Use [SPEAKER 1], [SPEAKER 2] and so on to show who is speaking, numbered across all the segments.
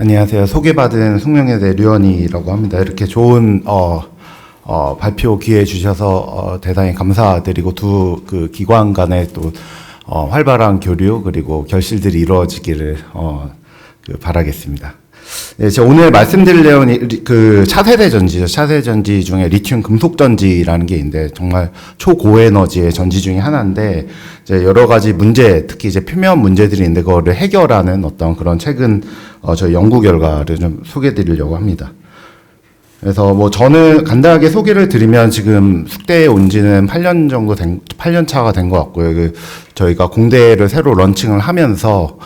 [SPEAKER 1] 안녕하세요. 소개받은 숙명여대 류현이라고 합니다. 이렇게 좋은 발표 기회 주셔서 대단히 감사드리고 두 그 기관 간의 또 활발한 교류 그리고 결실들이 이루어지기를 바라겠습니다. 네, 제가 오늘 말씀드릴 내용이 그 차세대 전지죠. 차세대 전지 중에 리튬 금속 전지라는 게 있는데 정말 초고에너지의 전지 중에 하나인데 이제 여러 가지 문제, 특히 이제 표면 문제들이 있는데 그거를 해결하는 어떤 그런 최근 저희 연구 결과를 좀 소개해 드리려고 합니다. 그래서 뭐 저는 간단하게 소개를 드리면 지금 숙대에 온 지는 8년 정도 8년 차가 된 것 같고요. 저희가 공대를 새로 런칭을 하면서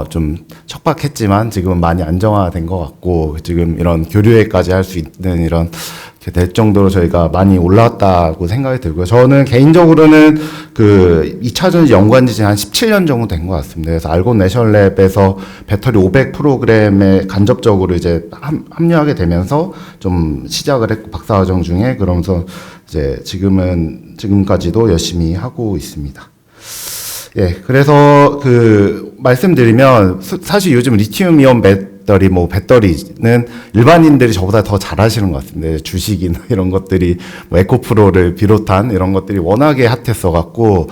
[SPEAKER 1] 좀 척박했지만 지금은 많이 안정화된 것 같고 지금 이런 교류회까지 할 수 있는 이런 될 정도로 저희가 많이 올라왔다고 생각이 들고요. 저는 개인적으로는 그 2차 전지 연구한 지 한 17년 정도 된 것 같습니다. 그래서 알곤 내셔널랩에서 배터리 500 프로그램에 간접적으로 이제 합류하게 되면서 좀 시작을 했고 박사과정 중에 그러면서 이제 지금까지도 열심히 하고 있습니다. 예, 그래서 말씀드리면 사실 요즘 리튬 이온 배터리, 배터리는 일반인들이 저보다 더 잘 아시는 것 같습니다. 주식이나 이런 것들이, 에코프로를 비롯한 이런 것들이 워낙에 핫했어갖고,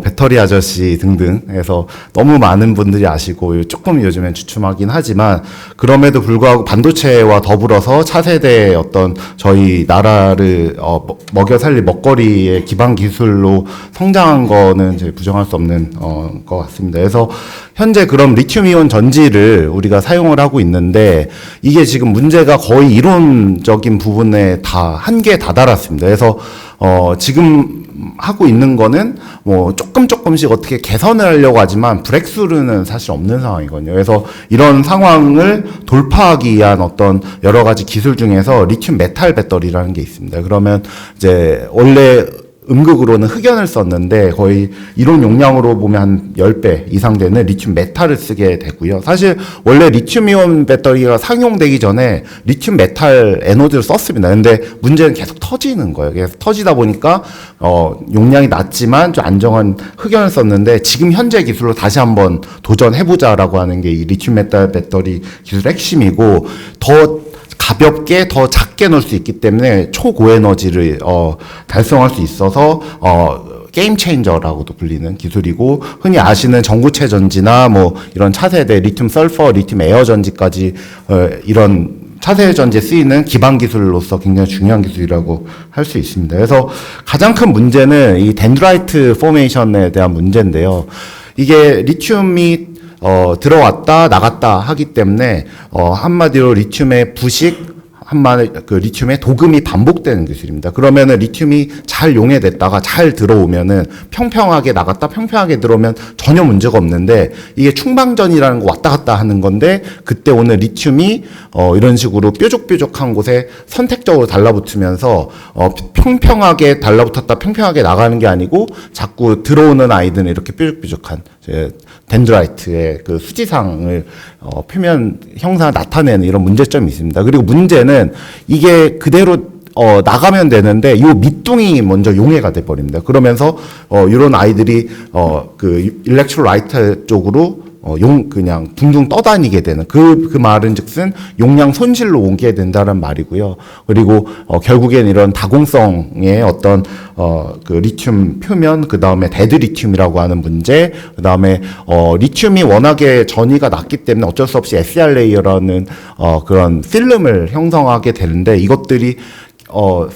[SPEAKER 1] 배터리 아저씨 등등 해서 너무 많은 분들이 아시고, 조금 요즘엔 주춤하긴 하지만, 그럼에도 불구하고 반도체와 더불어서 차세대의 어떤 저희 나라를, 먹여 살릴 먹거리의 기반 기술로 성장한 거는 이제 부정할 수 없는, 것 같습니다. 그래서 현재 그럼 리튬이온 전지를 우리가 사용을 하고 있는데 이게 지금 문제가 거의 이론적인 부분에 다 한계에 다다랐습니다. 그래서 지금 하고 있는 거는 조금씩 어떻게 개선을 하려고 하지만 브렉스루는 사실 없는 상황이거든요. 그래서 이런 상황을 돌파하기 위한 어떤 여러 가지 기술 중에서 리튬 메탈 배터리라는 게 있습니다. 그러면 이제 원래 음극으로는 흑연을 썼는데 거의 이론 용량으로 보면 한 10배 이상 되는 리튬 메탈을 쓰게 되고요. 사실 원래 리튬이온 배터리가 상용되기 전에 리튬 메탈 에노드를 썼습니다. 근데 문제는 계속 터지는 거예요. 계속 터지다 보니까 용량이 낮지만 좀 안정한 흑연을 썼는데 지금 현재 기술로 다시 한번 도전해보자라고 하는 게 이 리튬 메탈 배터리 기술의 핵심이고 더 가볍게 더 작게 넣을 수 있기 때문에 초고에너지를 달성할 수 있어서 게임 체인저라고도 불리는 기술이고 흔히 아시는 전구체 전지나 이런 차세대 리튬 설퍼, 리튬 에어 전지까지 이런 차세대 전지에 쓰이는 기반 기술로서 굉장히 중요한 기술이라고 할 수 있습니다. 그래서 가장 큰 문제는 이 덴드라이트 포메이션에 대한 문제인데요. 이게 리튬이 들어왔다 나갔다 하기 때문에 한마디로 리튬의 부식 리튬의 도금이 반복되는 기술입니다. 그러면은 리튬이 잘 용해됐다가 잘 들어오면은 평평하게 나갔다 평평하게 들어오면 전혀 문제가 없는데 이게 충방전이라는 거 왔다 갔다 하는 건데 그때 오늘 리튬이 이런 식으로 뾰족뾰족한 곳에 선택적으로 달라붙으면서 평평하게 달라붙었다 평평하게 나가는 게 아니고 자꾸 들어오는 아이들은 이렇게 뾰족뾰족한 덴드라이트의 그 수지상을 표면 형상을 나타내는 이런 문제점이 있습니다. 그리고 문제는 이게 그대로 나가면 되는데 이 밑둥이 먼저 용해가 돼 버립니다. 그러면서 이런 아이들이 그 일렉트로라이트 쪽으로 그냥 둥둥 떠다니게 되는 그 말은즉슨 용량 손실로 오게 된다는 말이고요. 그리고 결국엔 이런 다공성의 어떤 그 리튬 표면 그다음에 데드 리튬이라고 하는 문제 그다음에 리튬이 워낙에 전이가 낮기 때문에 어쩔 수 없이 SR 레이어라는 그런 필름을 형성하게 되는데 이것들이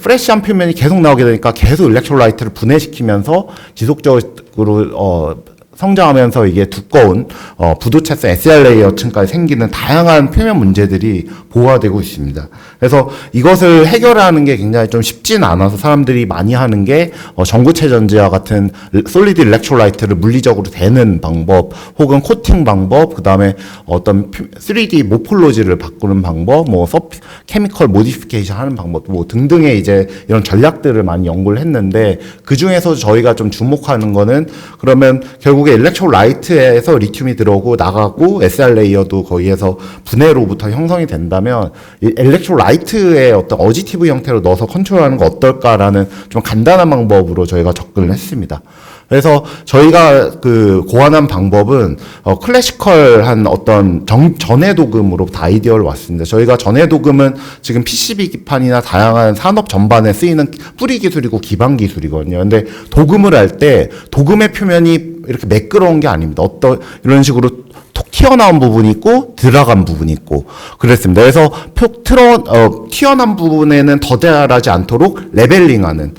[SPEAKER 1] 프레시한 표면이 계속 나오게 되니까 계속 일렉트로라이트를 분해시키면서 지속적으로 성장하면서 이게 두꺼운 부도채성 SR 레이어층까지 생기는 다양한 표면 문제들이 보호되고 있습니다. 그래서 이것을 해결하는 게 굉장히 좀 쉽진 않아서 사람들이 많이 하는 게 전구체 전지와 같은 솔리드 일렉트로라이트를 물리적으로 대는 방법 혹은 코팅 방법 그다음에 어떤 3D 모폴로지를 바꾸는 방법 케미컬 모디피케이션 하는 방법 등등의 이제 이런 전략들을 많이 연구를 했는데 그 중에서 저희가 좀 주목하는 거는 그러면 결국에 일렉트로라이트에서 리튬이 들어오고 나가고 SR 레이어도 거기에서 분해로부터 형성이 된다면 이 일렉트로라이트의 어떤 어지티브 형태로 넣어서 컨트롤하는 거 어떨까라는 좀 간단한 방법으로 저희가 접근을 했습니다. 그래서 저희가 그 고안한 방법은 클래시컬한 어떤 전해 도금으로부터 아이디어를 왔습니다. 저희가 전해 도금은 지금 PCB판이나 다양한 산업 전반에 쓰이는 뿌리 기술이고 기반 기술이거든요. 근데 도금을 할 때 도금의 표면이 이렇게 매끄러운 게 아닙니다. 이런 식으로 톡 튀어나온 부분이 있고 들어간 부분이 있고 그랬습니다. 그래서 튀어나온 부분에는 더 자라지 않도록 레벨링하는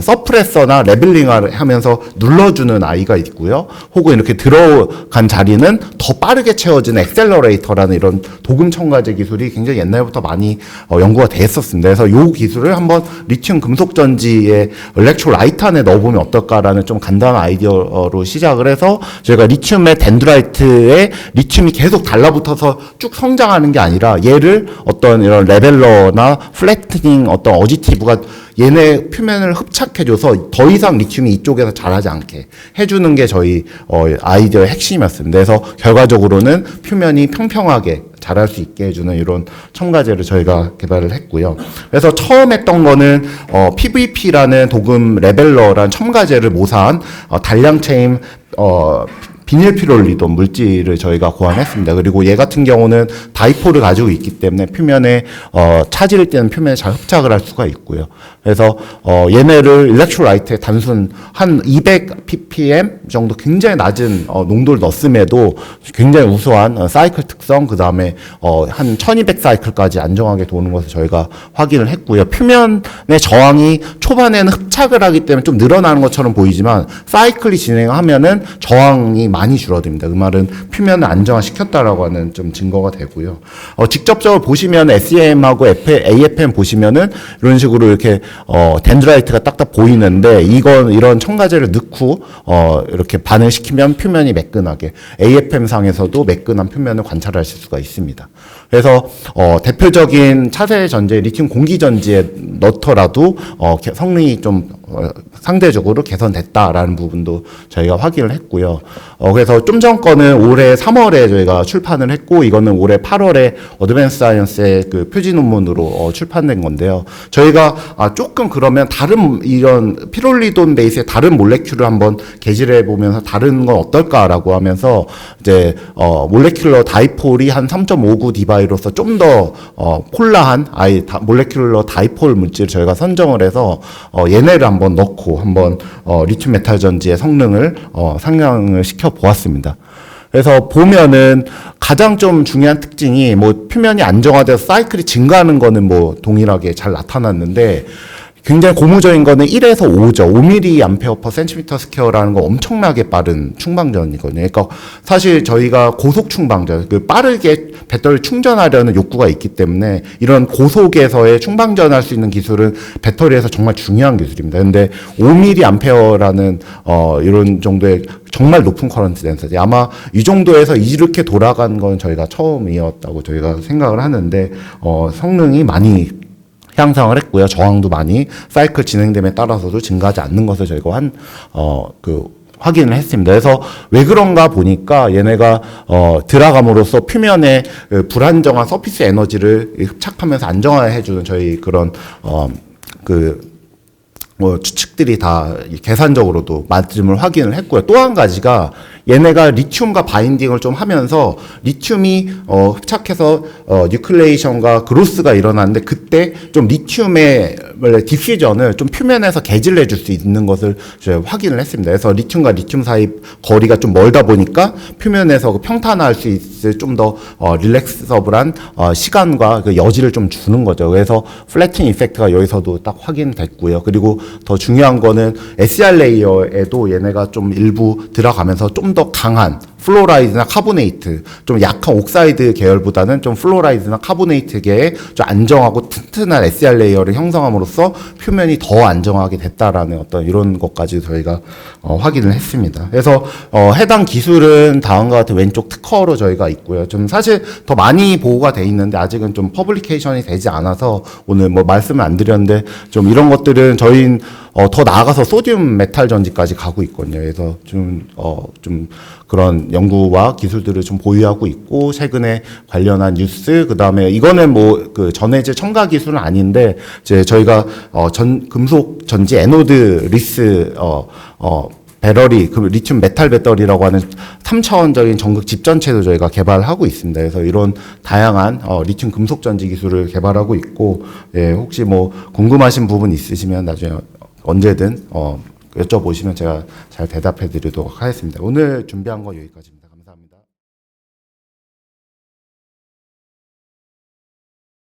[SPEAKER 1] 서프레서나 레벨링을 하면서 눌러주는 아이가 있고요. 혹은 이렇게 들어간 자리는 더 빠르게 채워지는 엑셀러레이터라는 이런 도금 첨가제 기술이 굉장히 옛날부터 많이 연구가 됐었습니다. 그래서 이 기술을 한번 리튬 금속 전지의 일렉트로라이트 안에 넣어보면 어떨까라는 좀 간단한 아이디어로 시작을 해서 저희가 리튬의 덴드라이트에 리튬이 계속 달라붙어서 쭉 성장하는 게 아니라 얘를 어떤 이런 레벨러나 플래트닝 어떤 어지티브가 얘네 표면을 흡착해줘서 더 이상 리튬이 이쪽에서 자라지 않게 해주는 게 저희 아이디어의 핵심이었습니다. 그래서 결과적으로는 표면이 평평하게 자랄 수 있게 해주는 이런 첨가제를 저희가 개발을 했고요. 그래서 처음 했던 거는 PVP라는 도금 레벨러라는 첨가제를 모사한 단량체인 비닐피롤리돈 물질을 저희가 고안했습니다. 그리고 얘 같은 경우는 다이폴을 가지고 있기 때문에 표면에 차질 때는 표면에 잘 흡착을 할 수가 있고요. 그래서 얘네를 일렉트로라이트에 단순 한 200 ppm 정도 굉장히 낮은 농도를 넣었음에도 굉장히 우수한 사이클 특성, 그 다음에 한 1200 사이클까지 안정하게 도는 것을 저희가 확인을 했고요. 표면의 저항이 초반에는 흡착을 하기 때문에 좀 늘어나는 것처럼 보이지만 사이클이 진행하면은 저항이 많이 줄어듭니다. 그 말은 표면을 안정화시켰다라고 하는 좀 증거가 되고요. 직접적으로 보시면 SEM하고 AFM 보시면은 이런 식으로 이렇게 덴드라이트가 딱딱 보이는데 이런 첨가제를 넣고 이렇게 반응시키면 표면이 매끈하게 AFM 상에서도 매끈한 표면을 관찰하실 수가 있습니다. 그래서 대표적인 차세 전지 리튬 공기 전지에 넣더라도 성능이 좀 상대적으로 개선됐다라는 부분도 저희가 확인을 했고요. 그래서 좀 전 거는 올해 3월에 저희가 출판을 했고 이거는 올해 8월에 어드밴스 사이언스의 그 표지 논문으로 출판된 건데요. 저희가 조금 그러면 다른 이런 피롤리돈 베이스의 다른 몰레큘을 한번 개질해 보면서 다른 건 어떨까라고 하면서 이제 몰레큘러 다이폴이 한 3.59 디바이로서 좀 더 폴라한 몰레큘러 다이폴 물질을 저희가 선정을 해서 얘네를 한번 넣고 한번 리튬 메탈 전지의 성능을 상향을 시켜 보았습니다. 그래서 보면은 가장 좀 중요한 특징이 뭐 표면이 안정화돼서 사이클이 증가하는 거는 뭐 동일하게 잘 나타났는데 굉장히 고무적인 거는 1에서 5죠. 5mA per cm square라는 거 엄청나게 빠른 충방전이거든요. 그러니까 사실 저희가 고속 충방전, 빠르게 배터리를 충전하려는 욕구가 있기 때문에 이런 고속에서의 충방전할 수 있는 기술은 배터리에서 정말 중요한 기술입니다. 근데 5mA라는 이런 정도의 정말 높은 커런트 덴서티, 아마 이 정도에서 이렇게 돌아간 건 저희가 처음이었다고 저희가 생각을 하는데 성능이 많이 향상을 했고요. 저항도 많이 사이클 진행됨에 따라서도 증가하지 않는 것을 저희가 확인을 했습니다. 그래서 왜 그런가 보니까 얘네가 들어감으로써 표면에 불안정한 서피스 에너지를 흡착하면서 안정화해주는 저희 그런 추측들이 다 계산적으로도 맞음을 확인을 했고요. 또 한 가지가 얘네가 리튬과 바인딩을 좀 하면서 리튬이 흡착해서 뉴클레이션과 그로스가 일어나는데 그때 좀 리튬의 디퓨전을 좀 표면에서 개질해 줄 수 있는 것을 저희가 확인을 했습니다. 그래서 리튬과 리튬 사이 거리가 좀 멀다 보니까 표면에서 평탄화할 수 있을 좀 더 릴렉서블한 시간과 그 여지를 좀 주는 거죠. 그래서 플래팅 이펙트가 여기서도 딱 확인됐고요. 그리고 더 중요한 거는 SR 레이어에도 얘네가 좀 일부 들어가면서 좀 더 강한 플로라이드나 카보네이트, 좀 약한 옥사이드 계열보다는 좀 플로라이드나 카보네이트계의 좀 안정하고 튼튼한 SR 레이어를 형성함으로써 표면이 더 안정하게 됐다라는 어떤 이런 것까지 저희가 확인을 했습니다. 그래서 해당 기술은 다음과 같은 왼쪽 특허로 저희가 있고요. 좀 사실 더 많이 보고가 돼 있는데 아직은 좀 퍼블리케이션이 되지 않아서 오늘 뭐 말씀을 안 드렸는데 좀 이런 것들은 저희는 더 나아가서 소듐 메탈 전지까지 가고 있거든요. 그래서 좀 그런 연구와 기술들을 좀 보유하고 있고, 최근에 관련한 뉴스, 그 다음에 이거는 그 전해질 첨가 기술은 아닌데, 이제 저희가 금속 전지 에노드 리스, 배터리, 그 리튬 메탈 배터리라고 하는 3차원적인 전극 집전체도 저희가 개발하고 있습니다. 그래서 이런 다양한 리튬 금속 전지 기술을 개발하고 있고, 예, 혹시 뭐 궁금하신 부분 있으시면 나중에 언제든 여쭤보시면 제가 잘 대답해 드리도록 하겠습니다. 오늘 준비한 거 여기까지입니다.